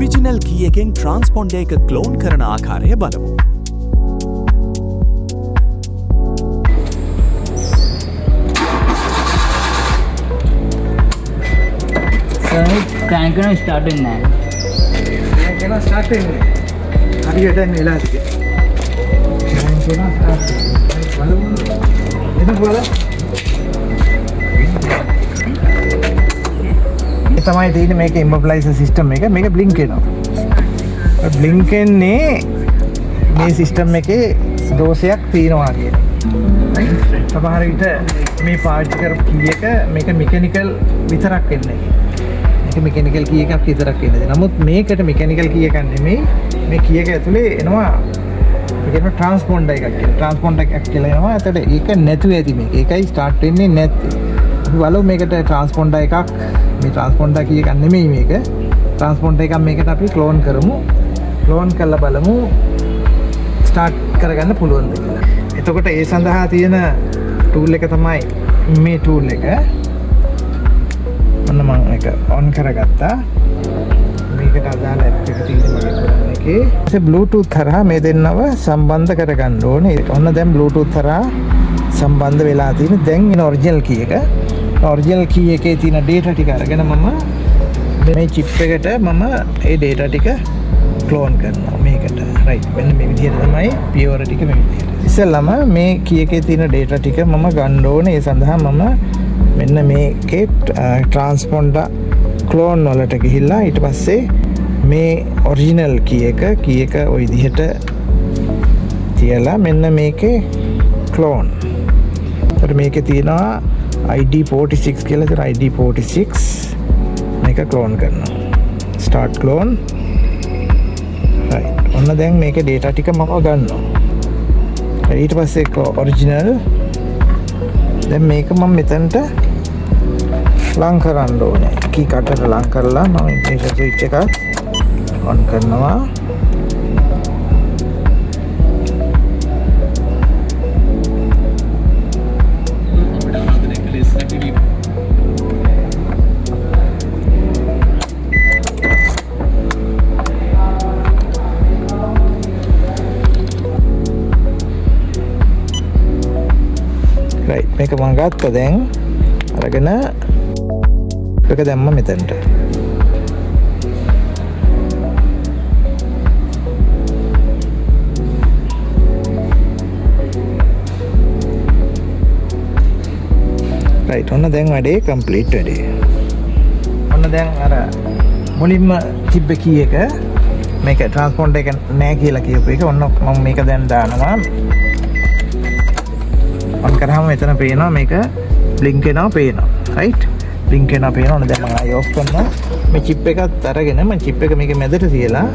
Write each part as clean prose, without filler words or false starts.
Original කී එකෙන් ට්‍රාන්ස්පොන්ඩර් එක clone කරන ආකාරය බලමු. crank කරන ස්ටාර්ට් වෙන්නේ නැහැ. crank කරන ස්ටාර්ට් වෙන්නේ. හරියට දැන් වෙලා තියෙන්නේ. crank කරන ස්ටාර්ට් වෙනවා. බලමු. එතන බලන්න. තමයි තියෙන්නේ මේකේ ඉම්මොබිලයිසර් සිස්ටම් එක. මේක බ්ලින්ක් වෙනවා. බ්ලින්ක් වෙන්නේ මේ සිස්ටම් එකේ දෝෂයක් තියෙනවා කියන්නේ. සමහර විට මේ පාවිච්චි කරපු කී එක මේක මෙකැනිකල් විතරක් වෙන්නේ. මේක මෙකැනිකල් කී එකක් විතරක් වෙන්නේ. නමුත් මේකට මෙකැනිකල් කී එකක් නෙමෙයි. මේ කී එක ඇතුලේ එනවා මේකේ ට්‍රාන්ස්පොන්ඩර් එකක් කියලා. ට්‍රාන්ස්පොන්ඩර් එකක් කියලා එනවා. එතකොට ඒක නැතු වෙති මේක. ඒකයි ස්ටාර්ට් වෙන්නේ නැත්තේ. අපි බලමු මේකට ට්‍රාන්ස්පොන්ඩර් එකක් මේ ට්‍රාන්ස්පොන්ඩර් කී එකක් නෙමෙයි මේක. ට්‍රාන්ස්පොන්ඩර් එකක් මේකට අපි ක්ලෝන් කරමු. ක්ලෝන් කරලා බලමු ස්ටාර්ට් කරගන්න පුළුවන්ද කියලා. එතකොට ඒ සඳහා තියෙන ටූල් එක තමයි මේ ටූල් එක. මම ඒක ඔන් කරගත්තා. මේකට අදාළ ඇප් එක තියෙන මගේ ෆෝන් එකේ. ඒ බ්ලූටූත් හරහා මේ දෙන්නව සම්බන්ධ කරගන්න ඕනේ. ඔන්න දැන් බ්ලූටූත් හරහා සම්බන්ධ වෙලා තියෙන. දැන් ඉන ඔරිජිනල් කී එක. ඔරිජිනල් කී එකේ තියෙන data ටික අරගෙන මම මේ chip එකට මම ඒ data ටික ක්ලෝන් කරනවා මේකට. රයිට්. මෙන්න මේ විදිහට තමයි pure ටික මේ විදිහට. ඉස්සෙල්ලාම මේ කී එකේ තියෙන data ටික මම ගන්න ඕනේ. ඒ සඳහා මම මෙන්න මේකේ ට්‍රාන්ස්පොන්ඩර් ක්ලෝන් වලට ගිහිල්ලා ඊට පස්සේ මේ ඔරිජිනල් කී එක ওই විදිහට තියලා මෙන්න මේකේ ක්ලෝන්. ඒතර මේකේ තියෙනවා ID46 කියලා. ඒතර ID46 මේක ක්ලෝන් කරනවා. start clone. right. ඔන්න දැන් මේකේ data ටික මම ගන්නවා. ඊට පස්සේ ඔරිජිනල්. දැන් මේක මම මෙතනට ලං කරන්න ඕනේ. කී කටට ලං කරලා මම ඉන්ටර්නෙට් ස්විච් එක ඔන් කරනවා. right මේක මම ගත්තා. දැන් අරගෙන එක දැම්ම මෙතනට. right ඔන්න දැන් වැඩේ කම්ප්ලීට් වැඩේ. ඔන්න දැන් අර මුලින්ම තිබ්බ කී එක මේක ට්‍රාන්ස්පොන්ඩර් එක නෑ කියලා කියපු එක ඔන්න මම මේක දැන් දානවා. ඔන් කරාම මෙතන පේනවා මේක බ්ලින්ක් වෙනවා පේනවා. right බ්ලින්ක් වෙනවා පේනවා. ඔන්න දැන් මම ආයෙ ඔෆ් කරනවා. මේ chip එකත් අරගෙන මම chip එක මේක මැදට තියලා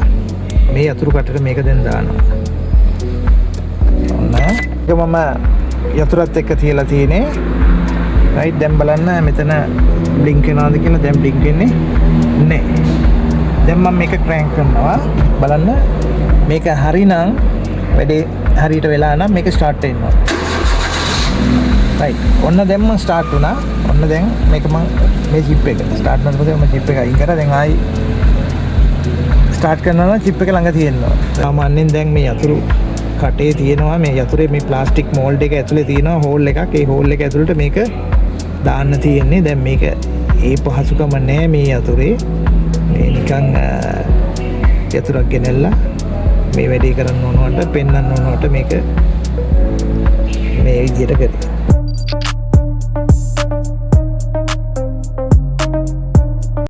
මේ යතුරු කටට මේක දැන් දානවා. ඔන්න ඒක මම යතුරත් එක්ක තියලා තියෙන්නේ. right දැන් බලන්න මෙතන බ්ලින්ක් වෙනවද කියලා. දැන් බ්ලින්ක් වෙන්නේ නැහැ. දැන් මම මේක ක්‍රෑන්ක් කරනවා. බලන්න මේක හරිනම් වැඩේ හරියට වෙලා නම් මේක ස්ටාර්ට් වෙනවා. right ඔන්න දැන් මම ස්ටාර්ට් වුණා. ඔන්න දැන් මේක මම මේ chip එක ස්ටාර්ට් කරනකොට මම chip එක අයින් කරා. දැන් ආයි ස්ටාර්ට් කරනවා නම් chip එක ළඟ තියෙනවා. සාමාන්‍යයෙන් දැන් මේ යතුරු කටේ තියෙනවා මේ යතුරේ මේ ප්ලාස්ටික් මෝල්ඩ් එක ඇතුලේ තියෙනවා හෝල් එකක්. ඒ හෝල් එක ඇතුළට මේක දාන්න තියෙන්නේ. දැන් මේක ඒ පහසුකම නැහැ මේ යතුරේ. මේ නිකන් යතුරක් ගෙනල්ලා මේ වැඩේ කරන්න ඕනවට පෙන්වන්න ඕනවට මේක මේ විදිහට කරේ.